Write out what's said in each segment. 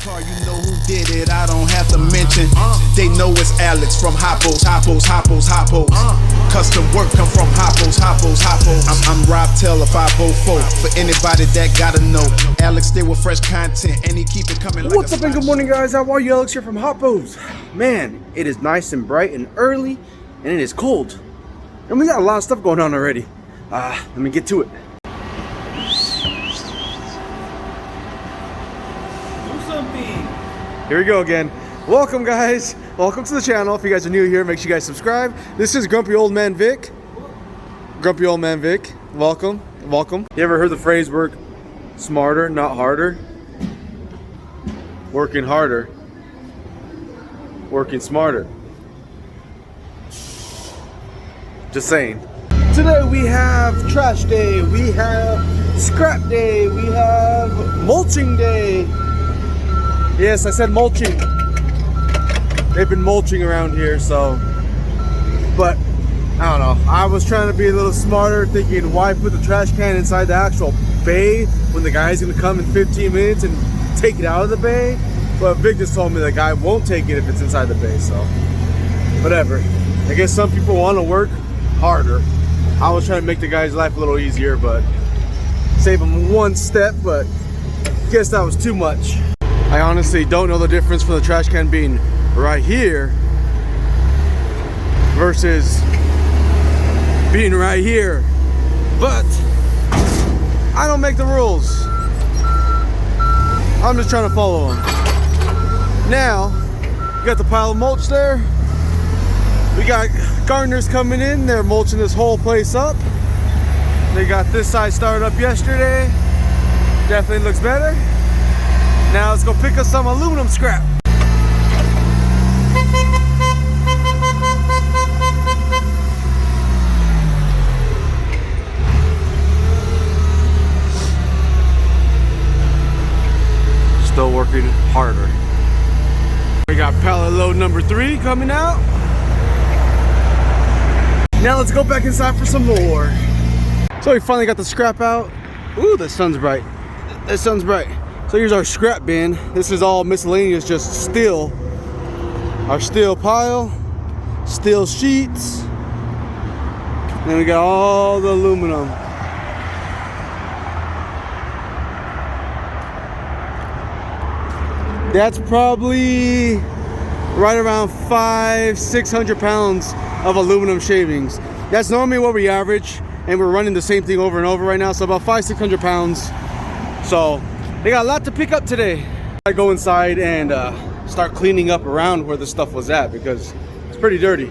car, you know who did it, I don't have to mention. They know it's Alex from Hoppos. Custom work come from Hoppos. I'm Rob Taylor 504. For anybody that gotta know, Alex stay with fresh content and he keep it coming like What's up and good morning, guys? How are you? Alex here from Hoppos. Man, it is nice and bright and early, and it is cold. And we got a lot of stuff going on already. Let me get to it. Here we go again. Welcome, guys. Welcome to the channel. If you guys are new here, make sure you guys subscribe. This is Grumpy Old Man Vic. Grumpy Old Man Vic. Welcome. Welcome. You ever heard the phrase work smarter, not harder? Working harder. Working smarter. Just saying. Today we have trash day. We have scrap day. We have mulching day. Yes, I said mulching. They've been mulching around here, so. But, I don't know. I was trying to be a little smarter, thinking why put the trash can inside the actual bay when the guy's gonna come in 15 minutes and take it out of the bay. But Vic just told me the guy won't take it if it's inside the bay, so. Whatever. I guess some people want to work harder. I was trying to make the guy's life a little easier, but save him one step, but guess that was too much. I honestly don't know the difference for the trash can being right here versus being right here, but I don't make the rules. I'm just trying to follow them. Now, you got the pile of mulch there. We got gardeners coming in. They're mulching this whole place up. They got this side started up yesterday. Definitely looks better. Now let's go pick up some aluminum scrap. Still working harder. We got pallet load number 3 coming out. Now let's go back inside for some more. So we finally got the scrap out. Ooh, the sun's bright. The sun's bright. So here's our scrap bin. This is all miscellaneous, just steel. Our steel pile, steel sheets. And then we got all the aluminum. That's probably right around 500-600 pounds of aluminum shavings. That's normally what we average, and we're running the same thing over and over right now, so about 500-600 pounds. So they got a lot to pick up today. I go inside and start cleaning up around where the stuff was at because it's pretty dirty.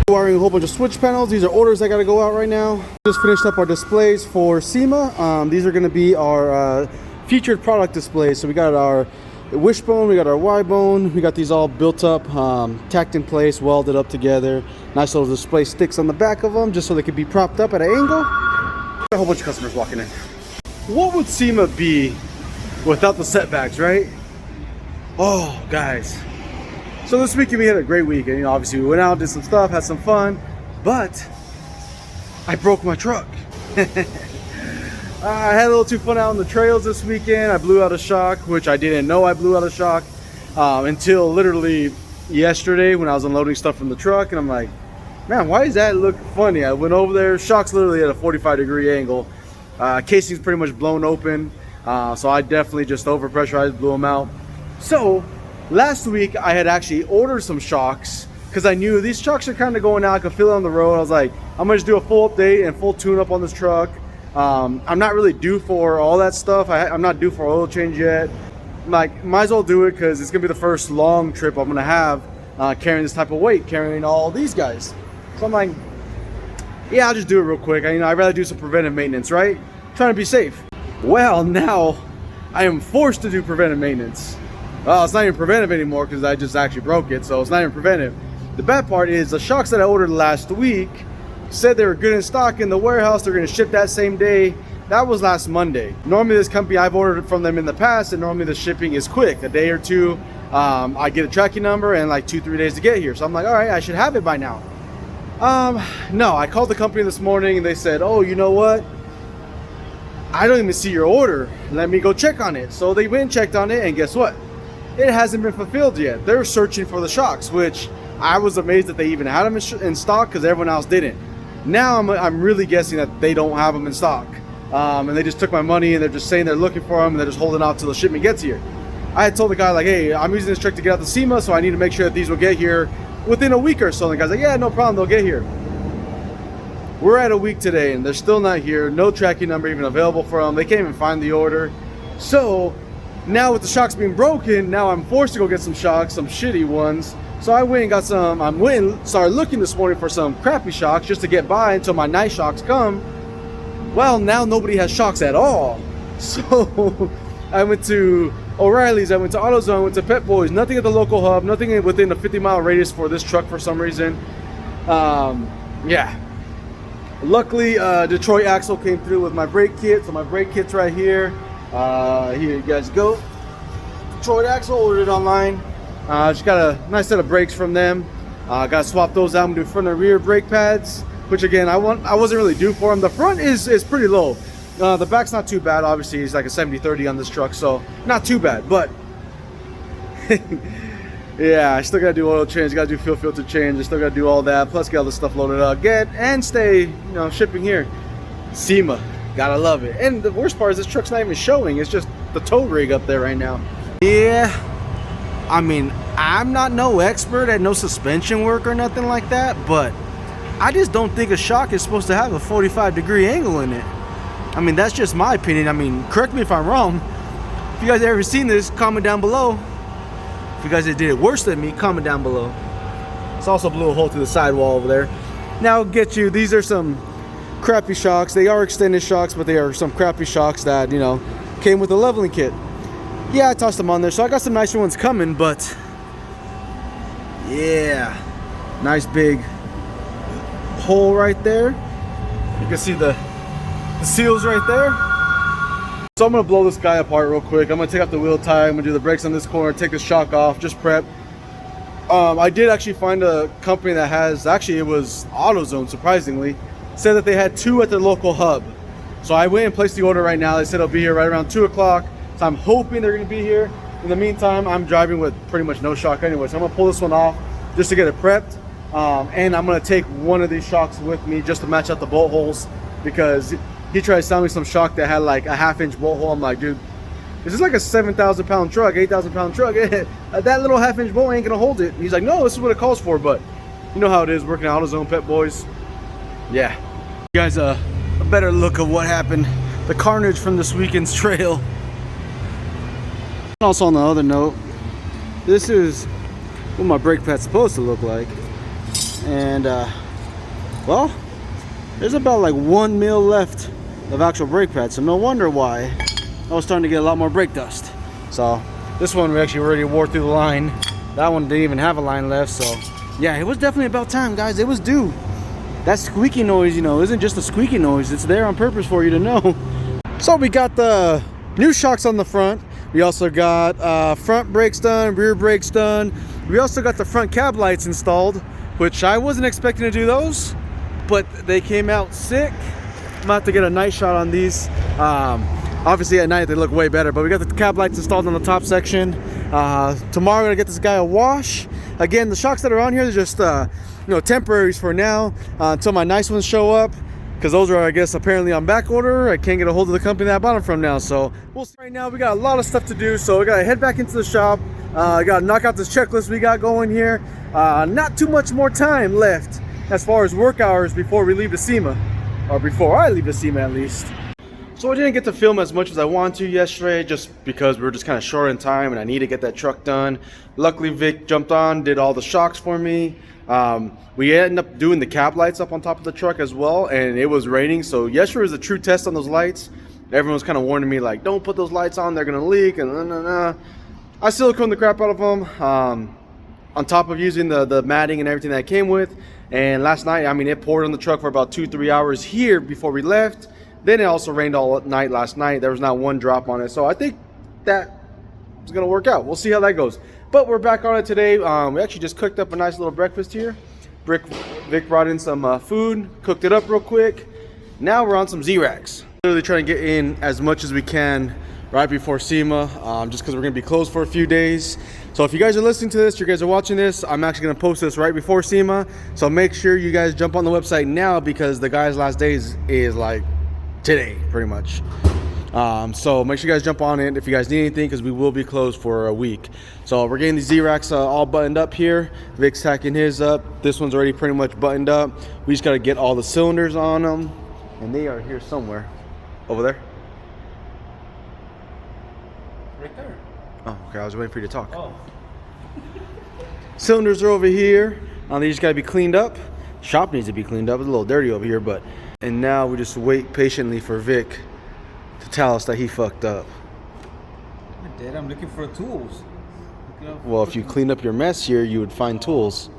Wiring a whole bunch of switch panels. These are orders that gotta go out right now. Just finished up our displays for SEMA. These are gonna be our featured product displays. So we got our wishbone, we got our Y-bone, we got these all built up, tacked in place, welded up together. Nice little display sticks on the back of them just so they could be propped up at an angle. A whole bunch of customers walking in. What would SEMA be without the setbacks, right? Oh, guys. So this weekend we had a great week, and you know, obviously we went out, did some stuff, had some fun, but I broke my truck. I had a little too fun out on the trails this weekend. I blew out a shock, which I didn't know I blew out a shock until literally yesterday when I was unloading stuff from the truck, and I'm like, man, why does that look funny? I went over there, shock's literally at a 45-degree angle. Casing's pretty much blown open, so I definitely just overpressurized, blew them out. So last week I had actually ordered some shocks because I knew these shocks are kind of going out. I could feel it on the road. I was like, I'm gonna just do a full update and full tune up on this truck. I'm not really due for all that stuff. I'm not due for oil change yet. Like, might as well do it because it's gonna be the first long trip I'm gonna have carrying this type of weight, carrying all these guys. So I'm like, yeah, I'll just do it real quick. I'd rather do some preventive maintenance, right? Trying to be safe. Well, now I am forced to do preventive maintenance. Well, it's not even preventive anymore because I just actually broke it, so it's not even preventive. The bad part is the shocks that I ordered last week said they were good in stock in the warehouse. They're going to ship that same day. That was last Monday. Normally this company, I've ordered from them in the past, and normally the shipping is quick, a day or two. I get a tracking number and like 2-3 days to get here. So I'm like, all right, I should have it by now. No, I called the company this morning and they said, oh, you know what? I don't even see your order. Let me go check on it. So they went and checked on it, and guess what? It hasn't been fulfilled yet. They're searching for the shocks, which I was amazed that they even had them in stock because everyone else didn't. Now I'm really guessing that they don't have them in stock. And they just took my money and they're just saying they're looking for them and they're just holding out till the shipment gets here. I had told the guy, like, hey, I'm using this truck to get out to SEMA, so I need to make sure that these will get here within a week or so. And the guy's like, yeah, no problem, they'll get here. We're at a week today and they're still not here. No tracking number even available for them. They can't even find the order. So now with the shocks being broken, now I'm forced to go get some shocks, some shitty ones. So I went and got some, started looking this morning for some crappy shocks just to get by until my nice shocks come. Well, now nobody has shocks at all. So I went to O'Reilly's, I went to AutoZone, I went to Pet Boys, nothing at the local hub, nothing within a 50-mile radius for this truck for some reason. Yeah. Luckily, Detroit Axle came through with my brake kit, so my brake kit's right here. Here you guys go. Detroit Axle, ordered it online. Just got a nice set of brakes from them. Got to swap those out and do front and rear brake pads, which again, I wasn't really due for them. The front is pretty low. The back's not too bad. Obviously, it's like a 70/30 on this truck, so not too bad. But yeah, I still gotta do oil change, gotta do fuel filter change, I still gotta do all that, plus get all this stuff loaded up, get and stay, shipping here. SEMA, gotta love it. And the worst part is this truck's not even showing, it's just the tow rig up there right now. Yeah, I mean, I'm not no expert at no suspension work or nothing like that, but I just don't think a shock is supposed to have a 45-degree angle in it. I mean, that's just my opinion. I mean, correct me if I'm wrong. If you guys have ever seen this, comment down below. If you guys did it worse than me, comment down below. It's also blew a hole through the sidewall over there. Now, get you, these are some crappy shocks. They are extended shocks, but they are some crappy shocks that, came with a leveling kit. Yeah, I tossed them on there, so I got some nicer ones coming, but yeah, nice big hole right there. You can see the seals right there. So I'm gonna blow this guy apart real quick. I'm gonna take out the wheel tie, I'm gonna do the brakes on this corner, take the shock off, just prep. I did actually find a company that has, actually it was AutoZone, surprisingly, said that they had 2 at their local hub. So I went and placed the order right now. They said it'll be here right around 2 o'clock. So I'm hoping they're gonna be here. In the meantime, I'm driving with pretty much no shock anyway. So I'm gonna pull this one off just to get it prepped. And I'm gonna take one of these shocks with me just to match out the bolt holes, because he tried to sell me some shock that had like a 1/2-inch bolt hole. I'm like, dude, this is like a 7,000-pound truck, 8,000-pound truck. That little 1/2-inch bolt ain't gonna hold it. And he's like, no, this is what it calls for. But you know how it is working at AutoZone, Pet Boys. Yeah. You guys, a better look of what happened, the carnage from this weekend's trail. Also, on the other note, this is what my brake pad's supposed to look like. And well, there's about like 1 mil left of actual brake pad, so no wonder why I was starting to get a lot more brake dust. So this one we actually already wore through the line. That one didn't even have a line left. So yeah, it was definitely about time, guys. It was due. That squeaky noise, isn't just a squeaky noise. It's there on purpose for you to know. So we got the new shocks on the front. We also got front brakes done, rear brakes done. We also got the front cab lights installed, which I wasn't expecting to do those, but they came out sick. I'm about to get a night shot on these. Obviously at night they look way better, but we got the cab lights installed on the top section. Tomorrow we're gonna get this guy a wash. Again, the shocks that are on here, they're just temporaries for now, until my nice ones show up, because those are, I guess, apparently on back order. I can't get a hold of the company that I bought them from now, so we'll see. Right now we got a lot of stuff to do, so we gotta head back into the shop. I gotta knock out this checklist we got going here. Not too much more time left as far as work hours before we leave the SEMA, or before I leave the SEMA at least. So I didn't get to film as much as I wanted to yesterday, just because we were just kind of short in time and I need to get that truck done. Luckily Vic jumped on, did all the shocks for me. We ended up doing the cab lights up on top of the truck as well, and it was raining, so yesterday was a true test on those lights. Everyone was kind of warning me, like, don't put those lights on, they're gonna leak, and I siliconed the crap out of them, on top of using the matting and everything that it came with. And last night, I mean, it poured on the truck for about 2-3 hours here before we left. Then it also rained all night last night. There was not one drop on it, so I think that is gonna work out. We'll see how that goes. But we're back on it today. We actually just cooked up a nice little breakfast here. Vic brought in some food, cooked it up real quick. Now we're on some Z-Racks. Literally trying to get in as much as we can right before SEMA, just because we're going to be closed for a few days. So if you guys are listening to this, you guys are watching this, I'm actually going to post this right before SEMA. So make sure you guys jump on the website now, because the guy's last days is like today, pretty much. So make sure you guys jump on it if you guys need anything, because we will be closed for a week. So we're getting these Z-Racks all buttoned up here. Vic's tacking his up. This one's already pretty much buttoned up. We just got to get all the cylinders on them, and they are here somewhere. Over there? Right there. Oh, okay. I was waiting for you to talk. Oh. Cylinders are over here. They just got to be cleaned up. Shop needs to be cleaned up. It's a little dirty over here, but. And now we just wait patiently for Vic to tell us that he fucked up. I did. I'm looking for tools. Well, if you cleaned up your mess here, you would find tools.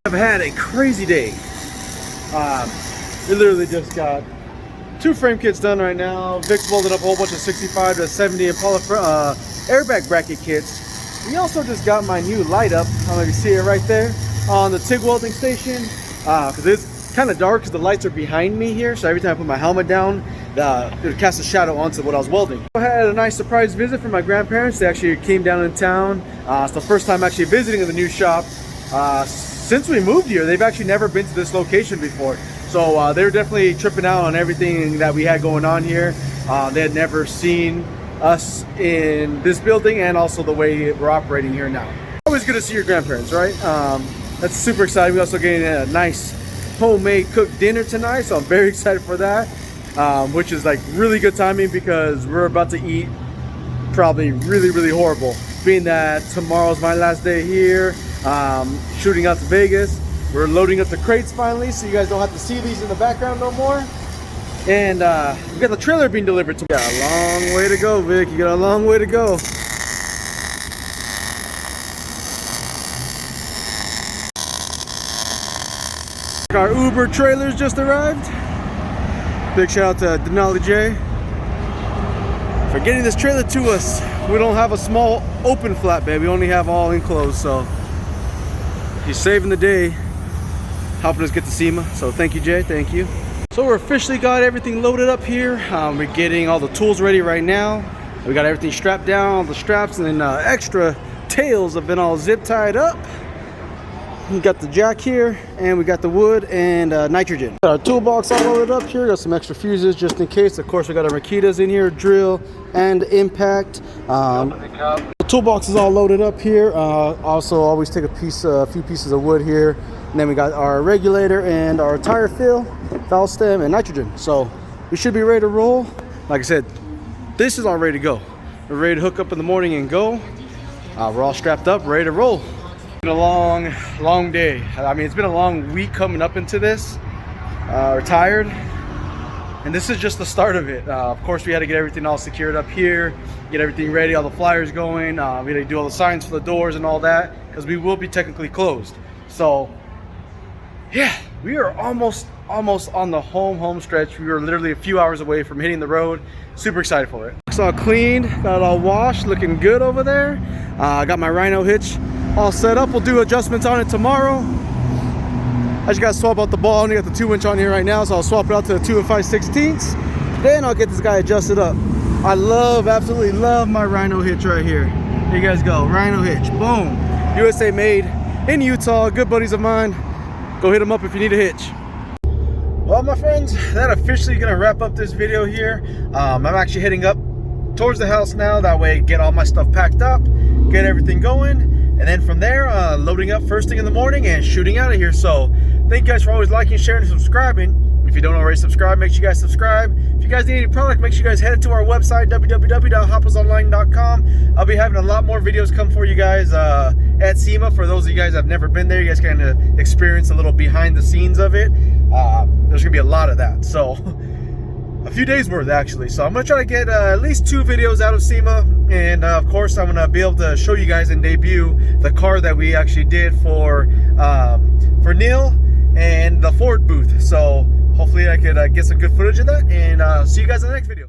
I've had a crazy day. We literally just got 2 frame kits done right now. Vic's welded up a whole bunch of 65 to 70 Impala airbag bracket kits. We also just got my new light up. I don't know if you see it right there on the TIG welding station, because it's kind of dark because the lights are behind me here. So every time I put my helmet down, it would cast a shadow onto what I was welding. I had a nice surprise visit from my grandparents. They actually came down in town. It's the first time actually visiting the new shop. Since we moved here, they've actually never been to this location before. So they were definitely tripping out on everything that we had going on here. They had never seen us in this building, and also the way we're operating here now. Always good to see your grandparents, right? That's super exciting. We're also getting a nice homemade cooked dinner tonight, so I'm very excited for that, which is like really good timing, because we're about to eat probably really horrible, being that tomorrow's my last day here. Shooting out to Vegas. We're loading up the crates finally, so you guys don't have to see these in the background no more. And we got the trailer being delivered. You got a long way to go, Vic. You got a long way to go. Our Uber trailers just arrived. Big shout out to Denali J for getting this trailer to us. We don't have a small open flatbed. We only have all enclosed, so he's saving the day, helping us get to SEMA. So thank you, Jay. Thank you. So we're officially got everything loaded up here. We're getting all the tools ready right now. We got everything strapped down, all the straps, and then extra tails have been all zip tied up. We got the jack here, and we got the wood and nitrogen. Got our toolbox all loaded up here. Got some extra fuses just in case. Of course, we got our Makitas in here, drill and impact. The toolbox is all loaded up here. Also, always take a few pieces of wood here. And then we got our regulator and our tire fill, valve stem, and nitrogen. So we should be ready to roll. Like I said, this is all ready to go. We're ready to hook up in the morning and go. We're all strapped up, ready to roll. It's been a long day. I mean, it's been a long week coming up into this. We're tired. And this is just the start of it. Of course, we had to get everything all secured up here, get everything ready, all the flyers going. We had to do all the signs for the doors and all that, because we will be technically closed. So, yeah, we are almost on the home stretch. We were literally a few hours away from hitting the road. Super excited for it. It's all cleaned, got it all washed, looking good over there. I got my Rhino hitch all set up. We'll do adjustments on it tomorrow. I just got to swap out the ball. I only got the 2-inch on here right now, so I'll swap it out to a 2 5/16. Then I'll get this guy adjusted up. I absolutely love my Rhino hitch right here. Here you guys go, Rhino hitch, boom. USA made in Utah, good buddies of mine. Go hit them up if you need a hitch. Well, my friends, that officially gonna wrap up this video here. I'm actually heading up towards the house now. That way, get all my stuff packed up, get everything going, and then from there, loading up first thing in the morning and shooting out of here. So thank you guys for always liking, sharing, and subscribing. If you don't already subscribe, make sure you guys subscribe. If you guys need any product, make sure you guys head to our website, www.hoppersonline.com. I'll be having a lot more videos come for you guys at SEMA. For those of you guys that have never been there, you guys kind of experience a little behind the scenes of it. There's gonna be a lot of that. So a few days worth actually. So I'm gonna try to get at least 2 videos out of SEMA, and of course I'm gonna be able to show you guys and debut the car that we actually did for Neil and the Ford booth. So hopefully I could get some good footage of that, and see you guys in the next video.